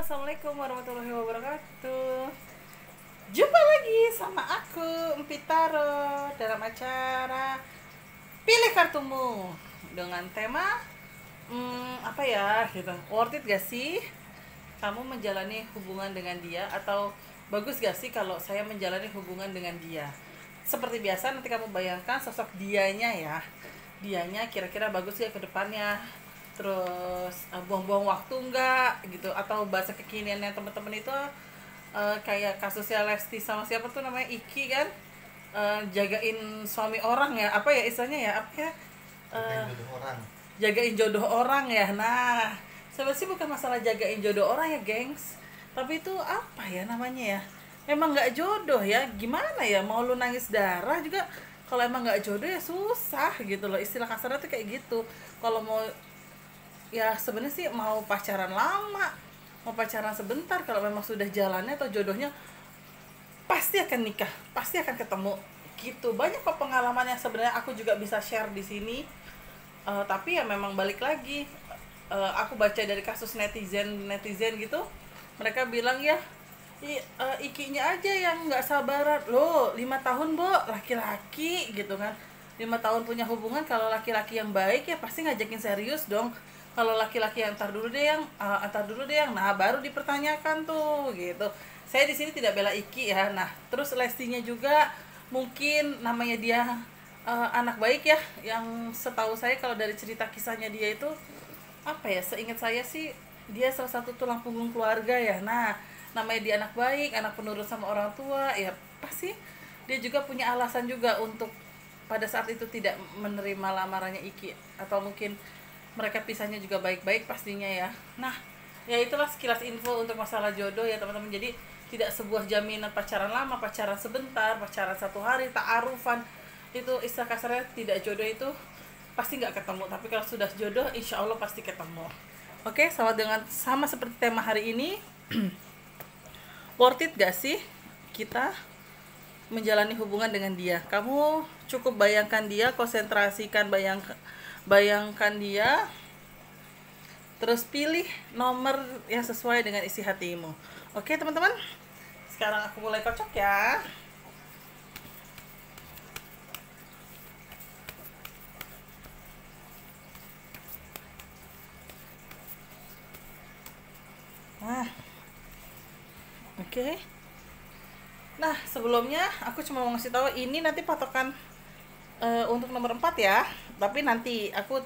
Assalamualaikum warahmatullahi wabarakatuh. Jumpa lagi sama aku, Empitaro, dalam acara Pilih Kartumu dengan tema apa ya gitu. Worth it gak sih kamu menjalani hubungan dengan dia, atau bagus gak sih kalau saya menjalani hubungan dengan dia? Seperti biasa, nanti kamu bayangkan sosok dianya ya. Dianya kira-kira bagus gak ke depannya? Terus buang-buang waktu enggak gitu, atau bahasa kekiniannya teman-teman itu kayak kasusnya Lesti sama siapa tuh namanya, Iki kan, jagain suami orang ya, apa ya istilahnya ya, apa ya, Jagain jodoh orang. jagain jodoh orang ya. Nah, sebenarnya sih bukan masalah jagain jodoh orang ya gengs, tapi itu apa ya namanya ya, emang nggak jodoh ya, gimana ya, mau lu nangis darah juga kalau emang nggak jodoh ya susah gitu loh, istilah kasarnya tuh kayak gitu. Kalau mau, ya sebenarnya sih mau pacaran lama, mau pacaran sebentar, kalau memang sudah jalannya atau jodohnya pasti akan nikah, pasti akan ketemu gitu. Banyak kok pengalaman yang sebenarnya aku juga bisa share di sini. Tapi ya memang balik lagi, aku baca dari kasus netizen netizen gitu, mereka bilang ya, ikinya aja yang nggak sabaran loh, 5 tahun bo, laki-laki gitu kan, 5 tahun punya hubungan. Kalau laki-laki yang baik ya pasti ngajakin serius dong. Kalau laki-laki yang antar dulu deh yang, nah baru dipertanyakan tuh gitu. Saya di sini tidak bela Iki ya. Nah terus Lestinya juga, mungkin namanya dia anak baik ya, yang setahu saya kalau dari cerita kisahnya dia itu, apa ya, seingat saya sih dia salah satu tulang punggung keluarga ya. Nah namanya dia anak baik, anak penurut sama orang tua ya, pasti dia juga punya alasan juga untuk pada saat itu tidak menerima lamarannya Iki, atau mungkin mereka pisahnya juga baik-baik pastinya ya. Nah ya itulah sekilas info untuk masalah jodoh ya teman-teman. Jadi tidak sebuah jaminan pacaran lama, pacaran sebentar, pacaran 1 hari, ta'arufan, itu istilah kasarnya tidak jodoh itu pasti nggak ketemu. Tapi kalau sudah jodoh insya Allah pasti ketemu. Oke, sama seperti tema hari ini. Worth it gak sih kita menjalani hubungan dengan dia? Kamu cukup bayangkan dia, konsentrasikan, bayangkan dia, terus pilih nomor yang sesuai dengan isi hatimu. Oke teman-teman, sekarang aku mulai kocok ya. Nah, oke. Nah, sebelumnya aku cuma mau ngasih tahu ini nanti patokan untuk nomor 4 ya. Tapi nanti aku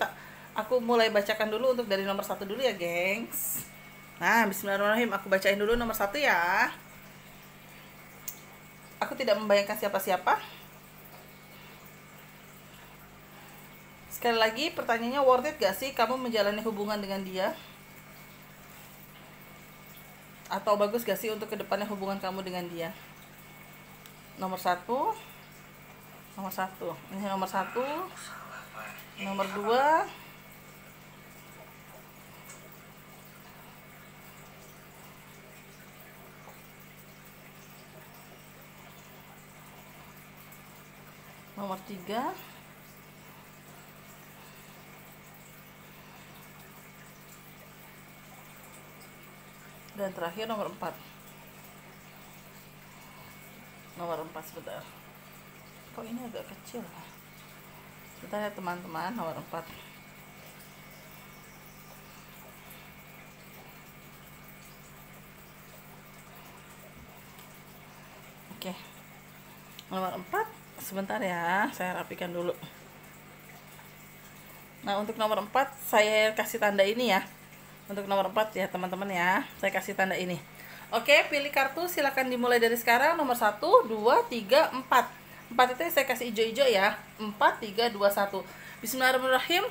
mulai bacakan dulu untuk dari nomor 1 dulu ya, gengs. Nah, bismillahirrahmanirrahim, aku bacain dulu nomor 1 ya. Aku tidak membayangkan siapa-siapa. Sekali lagi pertanyaannya, worth it gak sih kamu menjalani hubungan dengan dia? Atau bagus gak sih untuk kedepannya hubungan kamu dengan dia? Nomor 1, ini nomor 1, nomor 2, nomor 3, dan terakhir nomor 4. Nomor 4 sebentar. Kok ini agak kecil? Sebentar ya teman-teman, nomor 4. Oke. Nomor 4, sebentar ya, saya rapikan dulu. Nah, untuk nomor 4 saya kasih tanda ini ya. Untuk nomor 4 ya teman-teman ya, saya kasih tanda ini. Oke, pilih kartu, silakan dimulai dari sekarang. Nomor 1, 2, 3, 4. 4 itu saya kasih hijau-hijau ya. 4, 3, 2, 1. Bismillahirrahmanirrahim.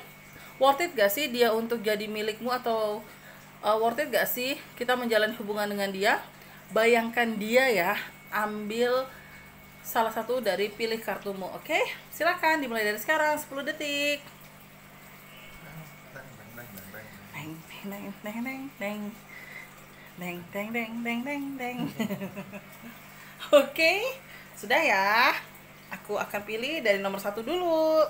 Worth it gak sih dia untuk jadi milikmu, atau worth it gak sih kita menjalani hubungan dengan dia? Bayangkan dia ya, ambil salah satu dari pilih kartumu. Oke, silakan dimulai dari sekarang, 10 detik. Deng deng deng deng deng deng deng deng deng deng deng. Oke, sudah ya. Aku akan pilih dari nomor 1 dulu.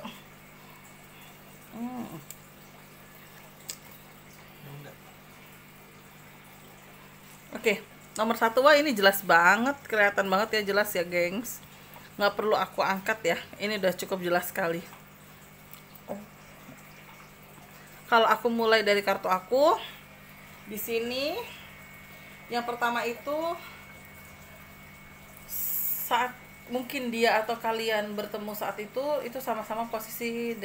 Oke, nomor satu, wah ini jelas banget, kelihatan banget ya, jelas ya gengs. Nggak perlu aku angkat ya, ini udah cukup jelas sekali. Kalau aku mulai dari kartu aku, di sini yang pertama itu saat mungkin dia atau kalian bertemu saat itu sama-sama posisi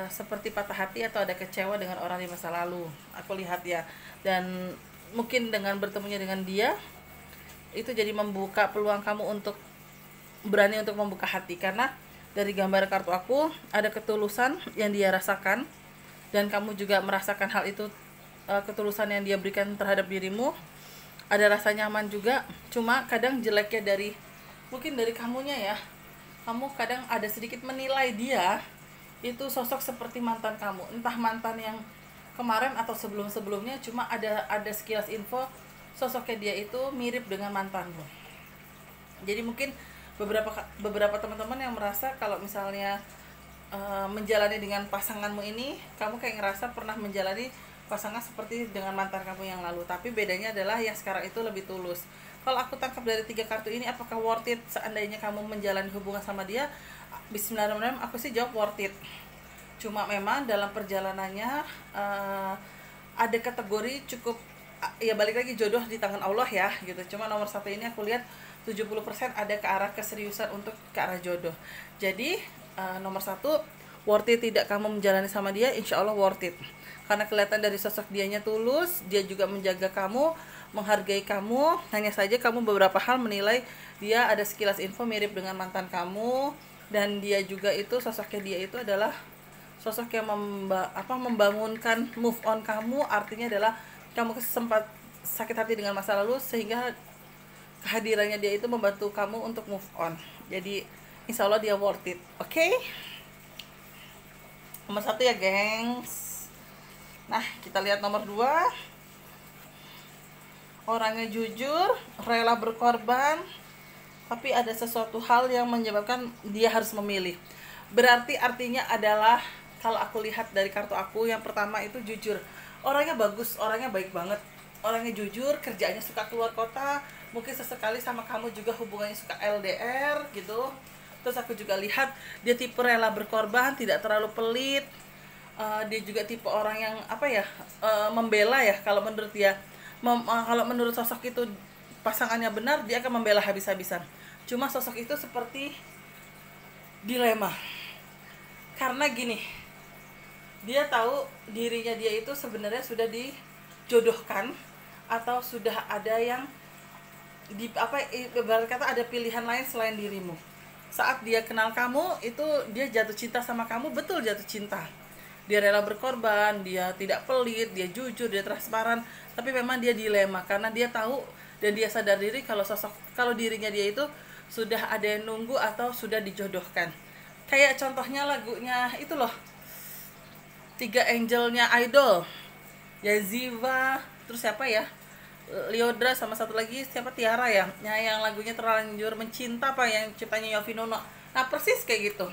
seperti patah hati atau ada kecewa dengan orang di masa lalu. Aku lihat ya, dan mungkin dengan bertemunya dengan dia itu jadi membuka peluang kamu untuk berani untuk membuka hati, karena dari gambar kartu aku ada ketulusan yang dia rasakan dan kamu juga merasakan hal itu, ketulusan yang dia berikan terhadap dirimu. Ada rasa nyaman juga, cuma kadang jeleknya dari mungkin dari kamunya ya, kamu kadang ada sedikit menilai dia itu sosok seperti mantan kamu, entah mantan yang kemarin atau sebelum-sebelumnya, cuma ada sekilas info sosoknya dia itu mirip dengan mantanmu. Jadi mungkin beberapa teman-teman yang merasa kalau misalnya menjalani dengan pasanganmu ini, kamu kayak ngerasa pernah menjalani pasangan seperti dengan mantan kamu yang lalu, tapi bedanya adalah yang sekarang itu lebih tulus. Kalau aku tangkap dari 3 kartu ini, apakah worth it seandainya kamu menjalani hubungan sama dia? Bismillahirrahmanirrahim, aku sih jawab worth it. Cuma memang dalam perjalanannya ada kategori cukup, ya balik lagi jodoh di tangan Allah ya gitu. Cuma nomor satu ini aku lihat 70% ada ke arah keseriusan untuk ke arah jodoh. Jadi nomor satu, worth it tidak kamu menjalani sama dia? Insya Allah worth it, karena kelihatan dari sosok dianya tulus, dia juga menjaga kamu, menghargai kamu. Hanya saja kamu beberapa hal menilai dia ada sekilas info mirip dengan mantan kamu, dan dia juga itu sosoknya dia itu adalah sosok yang membangunkan move on kamu. Artinya adalah kamu sempat sakit hati dengan masa lalu, sehingga kehadirannya dia itu membantu kamu untuk move on. Jadi insya Allah dia worth it. Oke? Nomor satu ya gengs. Nah, kita lihat nomor 2. Orangnya jujur, rela berkorban, tapi ada sesuatu hal yang menyebabkan dia harus memilih. Berarti artinya adalah, kalau aku lihat dari kartu aku, yang pertama itu jujur. Orangnya bagus, orangnya baik banget. Orangnya jujur, kerjanya suka keluar kota, mungkin sesekali sama kamu juga hubungannya suka LDR gitu. Terus aku juga lihat dia tipe rela berkorban, tidak terlalu pelit. Dia juga tipe orang yang membela ya, kalau menurut dia. Kalau menurut sosok itu pasangannya benar, dia akan membela habis-habisan. Cuma sosok itu seperti dilema, karena gini, dia tahu dirinya dia itu sebenarnya sudah dijodohkan atau sudah ada yang ibarat kata ada pilihan lain selain dirimu. Saat dia kenal kamu itu dia jatuh cinta sama kamu, betul jatuh cinta. Dia rela berkorban, dia tidak pelit, dia jujur, dia transparan, tapi memang dia dilema karena dia tahu dan dia sadar diri kalau dirinya dia itu sudah ada yang nunggu atau sudah dijodohkan. Kayak contohnya lagunya itu loh, 3 Angelnya Idol, Yaziva, terus siapa ya, Liodra, sama satu lagi siapa, Tiara ya, yang lagunya Terlanjur Mencinta yang ciptanya Yovinono. Nah persis kayak gitu.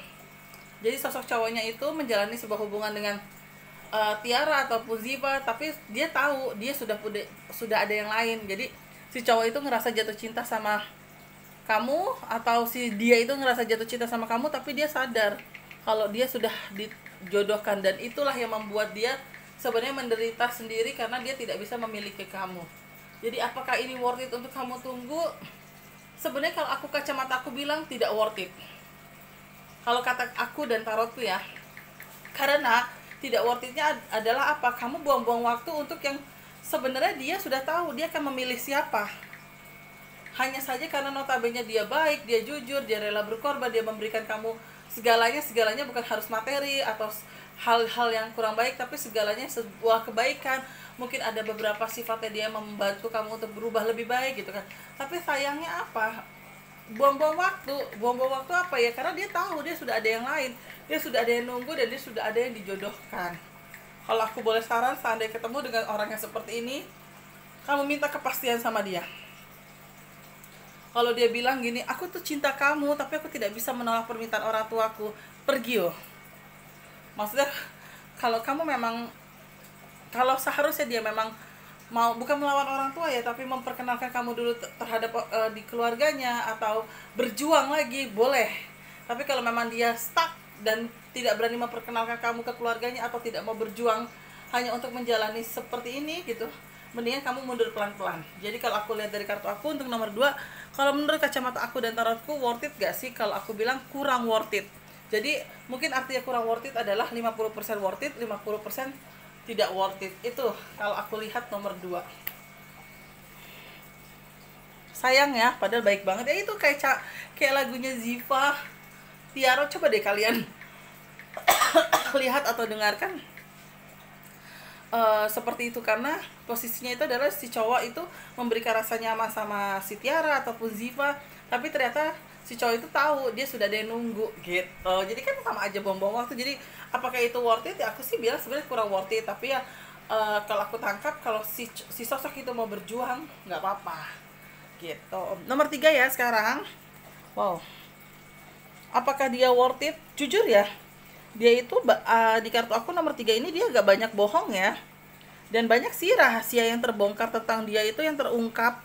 Jadi sosok cowoknya itu menjalani sebuah hubungan dengan Tiara ataupun Ziva, tapi dia tahu dia sudah ada yang lain. Jadi si cowok itu ngerasa jatuh cinta sama kamu, atau si dia itu ngerasa jatuh cinta sama kamu, tapi dia sadar kalau dia sudah dijodohkan, dan itulah yang membuat dia sebenarnya menderita sendiri karena dia tidak bisa memiliki kamu. Jadi apakah ini worth it untuk kamu tunggu? Sebenarnya kalau aku, kacamata aku bilang tidak worth it. Kalau kata aku dan tarotku ya, karena tidak worth it-nya adalah apa? Kamu buang-buang waktu untuk yang sebenarnya dia sudah tahu dia akan memilih siapa. Hanya saja karena notabene dia baik, dia jujur, dia rela berkorban, dia memberikan kamu segalanya bukan harus materi atau hal-hal yang kurang baik, tapi segalanya sebuah kebaikan. Mungkin ada beberapa sifatnya dia membantu kamu untuk berubah lebih baik gitu kan. Tapi sayangnya apa? Buang-buang waktu apa ya? Karena dia tahu dia sudah ada yang lain, dia sudah ada yang nunggu, dan dia sudah ada yang dijodohkan. Kalau aku boleh saran, seandainya ketemu dengan orang yang seperti ini, kamu minta kepastian sama dia. Kalau dia bilang gini, aku tuh cinta kamu tapi aku tidak bisa menolak permintaan orang tuaku, pergi yo. Maksudnya kalau seharusnya dia memang mau bukan melawan orang tua ya, tapi memperkenalkan kamu dulu terhadap di keluarganya, atau berjuang lagi boleh. Tapi kalau memang dia stuck dan tidak berani memperkenalkan kamu ke keluarganya, atau tidak mau berjuang hanya untuk menjalani seperti ini gitu, mendingan kamu mundur pelan-pelan. Jadi kalau aku lihat dari kartu aku untuk nomor 2, kalau menurut kacamata aku dan tarotku, worth it gak sih? Kalau aku bilang kurang worth it. Jadi mungkin artinya kurang worth it adalah 50% worth it, 50% tidak worth it. Itu kalau aku lihat nomor 2. Sayang ya, padahal baik banget ya. Itu kayak lagunya Ziva Tiara, coba deh kalian lihat atau dengarkan. Seperti itu, karena posisinya itu adalah si cowok itu memberikan rasa nyaman sama si Tiara ataupun Ziva, tapi ternyata si cowok itu tahu dia sudah ada yang nunggu gitu. Jadi kan sama aja bom-bom waktu. Jadi apakah itu worth it? Ya aku sih bilang sebenarnya kurang worth it, tapi ya kalau aku tangkap, kalau si sosok itu mau berjuang nggak apa-apa gitu. Nomor 3 ya sekarang. Wow, apakah dia worth it? Jujur ya, dia itu di kartu aku nomor 3 ini dia agak banyak bohong ya, dan banyak sih rahasia yang terbongkar tentang dia itu yang terungkap.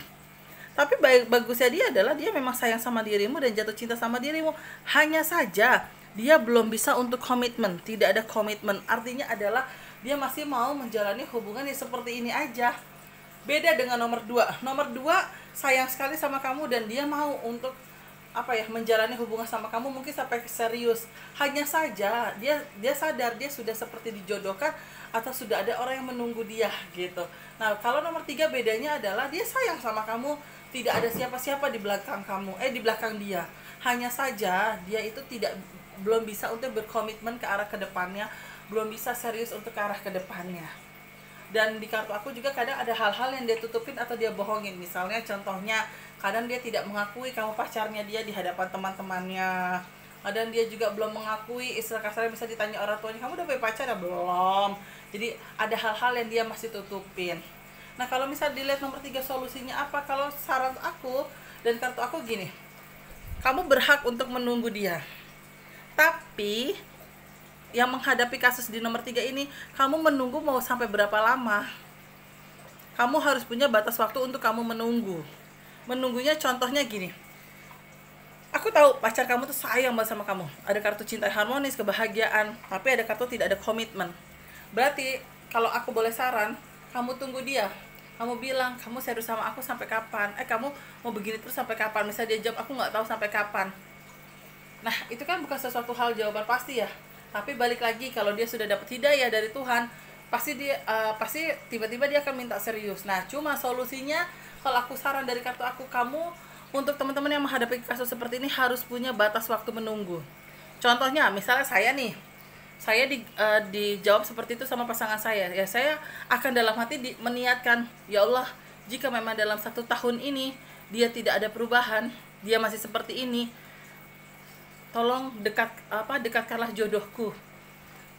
Tapi bagusnya dia adalah dia memang sayang sama dirimu dan jatuh cinta sama dirimu. Hanya saja dia belum bisa untuk komitmen, tidak ada komitmen. Artinya adalah dia masih mau menjalani hubungan yang seperti ini aja. Beda dengan nomor 2. Nomor 2 sayang sekali sama kamu dan dia mau untuk menjalani hubungan sama kamu, mungkin sampai serius. Hanya saja dia sadar dia sudah seperti dijodohkan, atau sudah ada orang yang menunggu dia gitu. Nah, kalau nomor 3 bedanya adalah dia sayang sama kamu, tidak ada siapa-siapa di belakang kamu, di belakang dia. Hanya saja dia itu belum bisa untuk berkomitmen ke arah kedepannya, belum bisa serius untuk ke arah kedepannya. Dan di kartu aku juga kadang ada hal-hal yang dia tutupin atau dia bohongin. Misalnya contohnya, kadang dia tidak mengakui kamu pacarnya dia di hadapan teman-temannya. Kadang dia juga belum mengakui, istilah kasarnya bisa ditanya orang tuanya, kamu udah punya pacar ya? Belum. Jadi ada hal-hal yang dia masih tutupin. Nah, kalau misal dilihat nomor 3 solusinya apa? Kalau saran aku dan kartu aku gini, kamu berhak untuk menunggu dia. Tapi yang menghadapi kasus di nomor 3 ini, kamu menunggu mau sampai berapa lama? Kamu harus punya batas waktu untuk kamu menunggu. Menunggunya contohnya gini, aku tahu pacar kamu tuh sayang banget sama kamu, ada kartu cinta harmonis, kebahagiaan, tapi ada kartu tidak ada komitmen. Berarti kalau aku boleh saran, kamu tunggu dia. Kamu bilang, kamu serius sama aku sampai kapan? Kamu mau begini terus sampai kapan? Misalnya dia jawab, aku nggak tahu sampai kapan. Nah, itu kan bukan sesuatu hal jawaban pasti ya. Tapi balik lagi, kalau dia sudah dapat hidayah dari Tuhan, pasti tiba-tiba dia akan minta serius. Nah, cuma solusinya, kalau aku saran dari kartu aku, kamu untuk teman-teman yang menghadapi kasus seperti ini harus punya batas waktu menunggu. Contohnya, misalnya saya dijawab seperti itu sama pasangan saya, ya saya akan dalam hati meniatkan, ya Allah, jika memang dalam 1 tahun ini dia tidak ada perubahan, dia masih seperti ini, tolong dekatkanlah jodohku.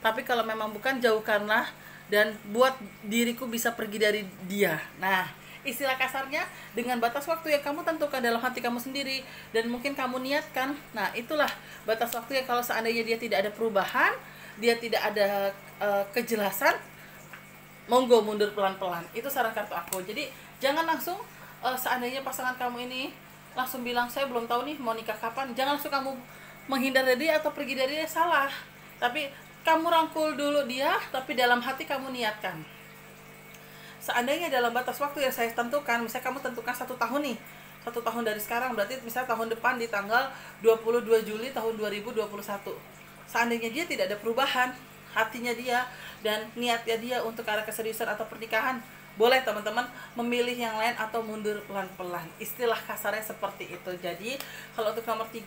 Tapi kalau memang bukan, jauhkanlah dan buat diriku bisa pergi dari dia. Nah, istilah kasarnya, dengan batas waktu yang kamu tentukan dalam hati kamu sendiri dan mungkin kamu niatkan. Nah, itulah batas waktu yang kalau seandainya dia tidak ada perubahan, dia tidak ada kejelasan, monggo mundur pelan-pelan. Itu saran kartu aku. Jadi jangan langsung seandainya pasangan kamu ini langsung bilang, saya belum tahu nih mau nikah kapan, jangan langsung kamu menghindar dari dia atau pergi dari dia, salah. Tapi kamu rangkul dulu dia, tapi dalam hati kamu niatkan. Seandainya dalam batas waktu yang saya tentukan, misalnya kamu tentukan 1 tahun nih, 1 tahun dari sekarang, berarti misalnya tahun depan di tanggal 22 Juli tahun 2021. Seandainya dia tidak ada perubahan, hatinya dia dan niatnya dia untuk arah keseriusan atau pernikahan, boleh teman-teman memilih yang lain atau mundur pelan-pelan. Istilah kasarnya seperti itu. Jadi kalau untuk nomor 3,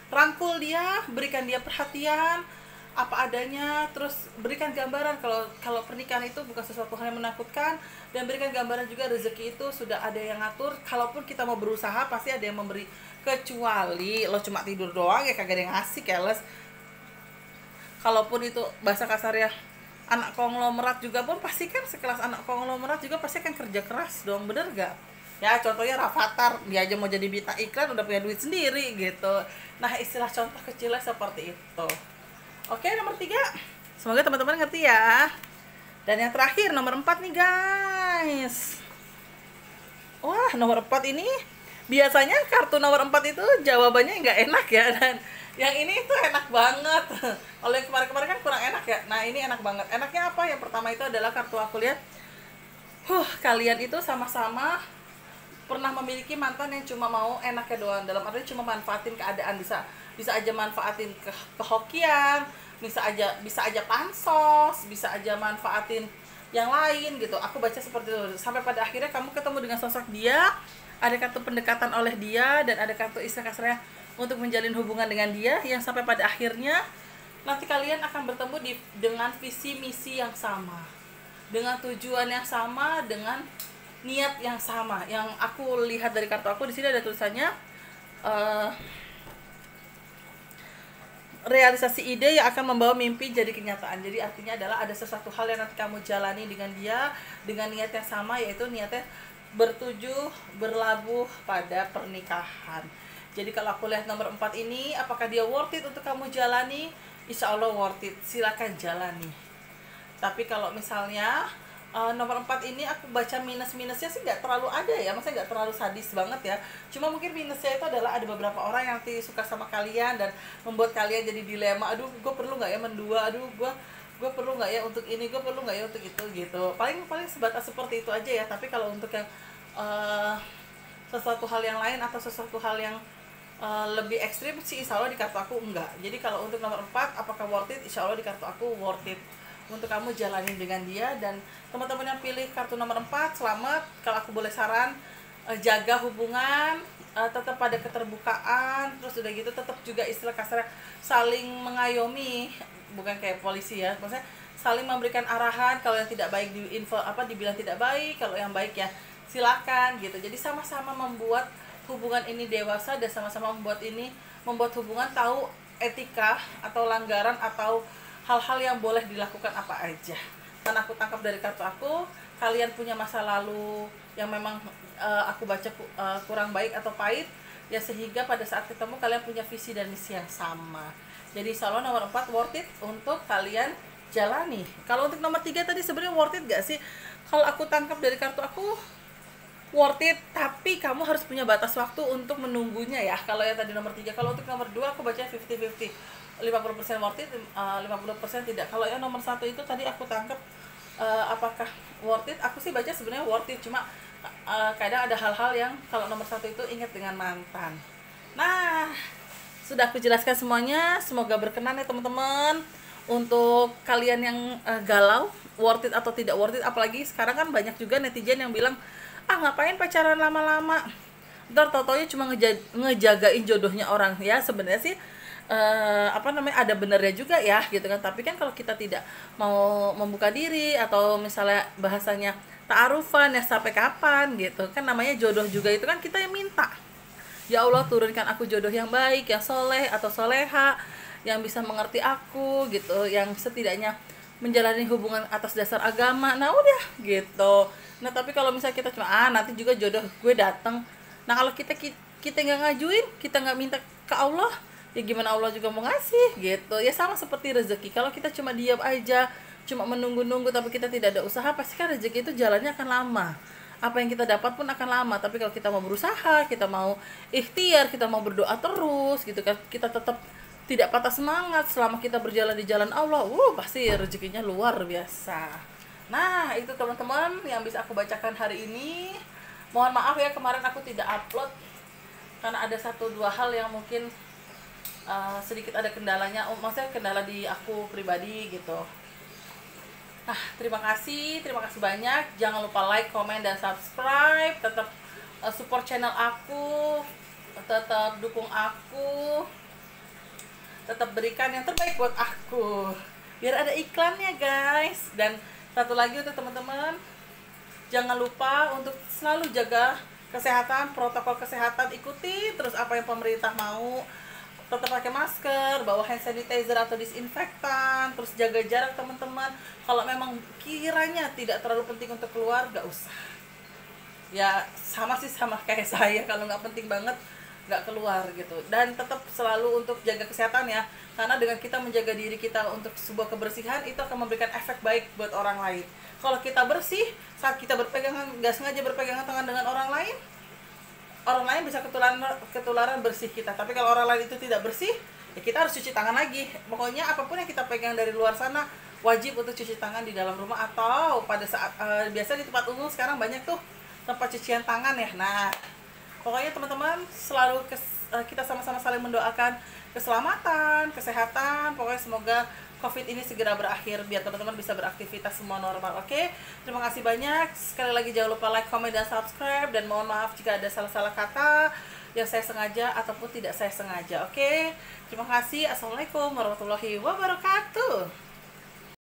rangkul dia, berikan dia perhatian apa adanya, terus berikan gambaran kalau pernikahan itu bukan sesuatu hal yang menakutkan, dan berikan gambaran juga rezeki itu sudah ada yang ngatur. Kalaupun kita mau berusaha, pasti ada yang memberi, kecuali lo cuma tidur doang ya kagak ada yang ngasih, keles. Kalaupun itu bahasa kasarnya anak konglomerat juga pun, pasti kan sekelas anak konglomerat juga pasti kan kerja keras dong, bener gak? Ya contohnya Rafathar, dia aja mau jadi bintang iklan udah punya duit sendiri gitu. Nah, istilah contoh kecilnya seperti itu. Oke, nomor 3, semoga teman-teman ngerti ya. Dan yang terakhir nomor 4 nih guys. nice. Wah, nomor 4 ini biasanya kartu nomor 4 itu jawabannya nggak enak ya, dan yang ini tuh enak banget. Kalau yang kemarin-kemarin kan kurang enak ya. Nah, ini enak banget. Enaknya apa? Yang pertama itu adalah kartu aku lihat, kalian itu sama-sama pernah memiliki mantan yang cuma mau enaknya doang. Dalam arti cuma manfaatin keadaan, bisa aja manfaatin kehokian, bisa aja pansos, bisa aja manfaatin yang lain gitu. Aku baca seperti itu. Sampai pada akhirnya kamu ketemu dengan sosok dia, ada kartu pendekatan oleh dia, dan ada kartu istilah kasarnya untuk menjalin hubungan dengan dia, yang sampai pada akhirnya nanti kalian akan bertemu dengan visi misi yang sama, dengan tujuan yang sama, dengan niat yang sama. Yang aku lihat dari kartu aku, di sini ada tulisannya realisasi ide yang akan membawa mimpi jadi kenyataan. Jadi artinya adalah ada sesuatu hal yang nanti kamu jalani dengan dia, dengan niat yang sama, yaitu niatnya bertuju berlabuh pada pernikahan. Jadi kalau aku lihat nomor 4 ini, apakah dia worth it untuk kamu jalani? Insya Allah worth it, silakan jalani. Tapi kalau misalnya nomor 4 ini aku baca minus-minusnya sih nggak terlalu ada ya, maksudnya nggak terlalu sadis banget ya. Cuma mungkin minusnya itu adalah ada beberapa orang yang nanti suka sama kalian dan membuat kalian jadi dilema. Aduh, gue perlu nggak ya mendua? Aduh, gue perlu nggak ya untuk ini? Gue perlu nggak ya untuk itu gitu. Paling sebatas seperti itu aja ya. Tapi kalau untuk yang sesuatu hal yang lain atau sesuatu hal yang lebih ekstrim sih, insya Allah di kartu aku enggak. Jadi kalau untuk nomor 4 apakah worth it? Insya Allah di kartu aku worth it untuk kamu jalanin dengan dia. Dan teman-teman yang pilih kartu nomor 4, selamat. Kalau aku boleh saran, jaga hubungan, tetap pada keterbukaan, terus udah gitu tetap juga istilah kasar saling mengayomi, bukan kayak polisi ya, maksudnya saling memberikan arahan. Kalau yang tidak baik dibilang tidak baik, kalau yang baik ya silakan gitu. Jadi sama-sama membuat hubungan ini dewasa, dan sama-sama membuat hubungan tahu etika atau langgaran atau hal-hal yang boleh dilakukan apa aja. Karena aku tangkap dari kartu aku, kalian punya masa lalu yang memang aku baca kurang baik atau pahit ya, sehingga pada saat ketemu kalian punya visi dan misi yang sama. Jadi insya Allah nomor 4 worth it untuk kalian jalani. Kalau untuk nomor 3 tadi sebenarnya worth it gak sih? Kalau aku tangkap dari kartu aku worth it, tapi kamu harus punya batas waktu untuk menunggunya ya. Kalau yang tadi nomor 3, kalau untuk nomor 2 aku baca 50-50, 50% worth it, 50% tidak. Kalau yang nomor 1 itu tadi aku tangkap apakah worth it, aku sih baca sebenarnya worth it, cuma kadang ada hal-hal yang kalau nomor 1 itu ingat dengan mantan. Nah, sudah aku jelaskan semuanya, semoga berkenan ya teman-teman. Untuk kalian yang galau worth it atau tidak worth it, apalagi sekarang kan banyak juga netizen yang bilang, ngapain pacaran lama-lama, ntar tau-taunya cuma ngejagain jodohnya orang. Ya sebenarnya sih ada benernya juga ya gitu kan. Tapi kan kalau kita tidak mau membuka diri, atau misalnya bahasanya ta'arufan ya, sampai kapan gitu kan, namanya jodoh juga itu kan kita yang minta, ya Allah turunkan aku jodoh yang baik, yang soleh atau soleha, yang bisa mengerti aku gitu, yang setidaknya menjalani hubungan atas dasar agama. Nah udah gitu. Nah tapi kalau misalnya kita cuma nanti juga jodoh gue datang, nah kalau kita nggak ngajuin, kita nggak minta ke Allah, ya gimana Allah juga mau ngasih gitu ya. Sama seperti rezeki, kalau kita cuma diam aja, cuma menunggu-nunggu, tapi kita tidak ada usaha, pasti kan rezeki itu jalannya akan lama, apa yang kita dapat pun akan lama. Tapi kalau kita mau berusaha, kita mau ikhtiar, kita mau berdoa terus gitu kan, kita tetap tidak patah semangat selama kita berjalan di jalan Allah, pasti rezekinya luar biasa. Nah itu teman-teman yang bisa aku bacakan hari ini. Mohon maaf ya kemarin aku tidak upload karena ada 1-2 hal yang mungkin sedikit ada kendalanya, maksudnya kendala di aku pribadi gitu. Nah terima kasih banyak. Jangan lupa like, komen, dan subscribe. Tetap support channel aku, tetap dukung aku, tetap berikan yang terbaik buat aku, biar ada iklannya guys. Dan satu lagi untuk teman-teman, jangan lupa untuk selalu jaga kesehatan, protokol kesehatan, ikuti terus apa yang pemerintah mau. Tetap pakai masker, bawa hand sanitizer atau disinfektan, terus jaga jarak teman-teman. Kalau memang kiranya tidak terlalu penting untuk keluar, gak usah ya. Sama kayak saya, kalau nggak penting banget nggak keluar gitu. Dan tetap selalu untuk jaga kesehatan ya, karena dengan kita menjaga diri kita untuk sebuah kebersihan, itu akan memberikan efek baik buat orang lain. Kalau kita bersih, saat kita berpegangan, nggak sengaja berpegangan tangan dengan orang lain bisa ketularan bersih kita. Tapi kalau orang lain itu tidak bersih, ya kita harus cuci tangan lagi. Pokoknya apapun yang kita pegang dari luar sana wajib untuk cuci tangan di dalam rumah, atau pada saat biasa di tempat umum sekarang banyak tuh tempat cucian tangan ya. Nah, pokoknya teman-teman selalu kita sama-sama saling mendoakan keselamatan, kesehatan. Pokoknya semoga COVID ini segera berakhir biar teman-teman bisa beraktivitas semua normal. Oke, terima kasih banyak. Sekali lagi jangan lupa like, comment, dan subscribe. Dan mohon maaf jika ada salah-salah kata yang saya sengaja ataupun tidak saya sengaja. Oke, terima kasih. Assalamualaikum warahmatullahi wabarakatuh.